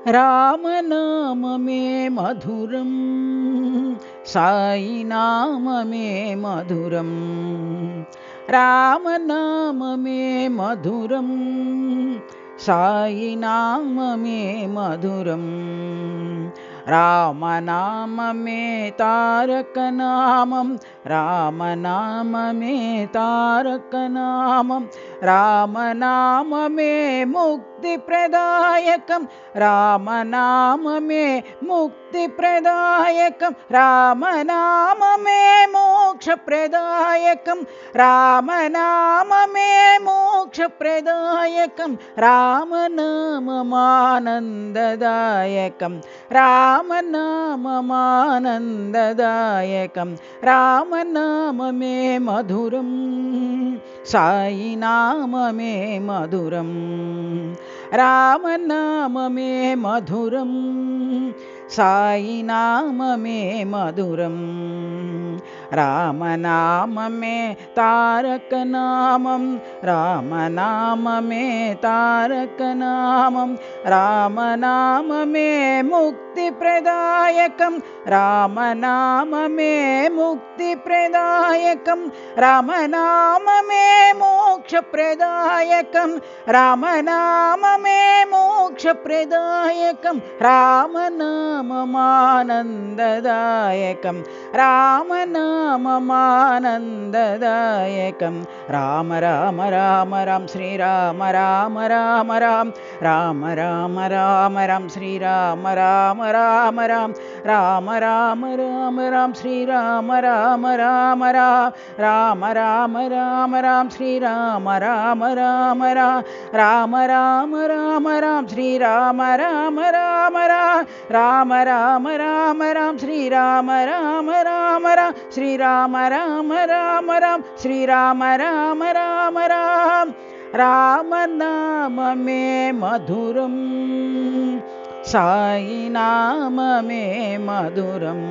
రామనామమే మధురం, సాయి నామమే మధురం. రామనామమే మధురం, సాయి నామమే మధురం. రామనామమే తారక నామం, రామనామమే తారక నామం. రామనామమే ముక్తి ప్రదాయకం, రామనామమే ముక్తి ప్రదాయకం. రామనామమే మోక్ష ప్రదాయకం, రామనామమే మోక్ష ప్రదాయకం. రామనామమానందదాయకం, రామనామమానందదాయకం. రామనామమే మధురం, సాయి నామమే మధురం. రామనామమే మధురం, సాయి నామమే మధురం. రామనామమే తారక నామం, రామనామమే తారక నామం. రామనామమే ముక్తి ప్రదాయకం, రామనామమే ముక్తి ప్రదాయకం. రామనామమే మోక్ష ప్రదాయకం, రామనామమే మోక్ష ప్రదాయకం. రామనామమానందదాయకం, రామనామమానందదాయకం. రామ రామ రామ రామ శ్రీరామ రామ రామ రామ, రామ రామ రామ రామ శ్రీరామ రామ రామ రామ. రామ రామ రామ రామ శ్రీరామ రామ రామ రామ, రామ రామ రామ రామ శ్రీరామ రామ రామ రామ. రామ రామ రామ రామ శ్రీరామ రామ రామ రామ, రామ రామ రామ రామ శ్రీరామ రామ రామ రామ. శ్రీరామ రామ రామ రామ, శ్రీరామ రామ రామ రామ. రామనామమే మధురం, సాయి నామమే మధురం.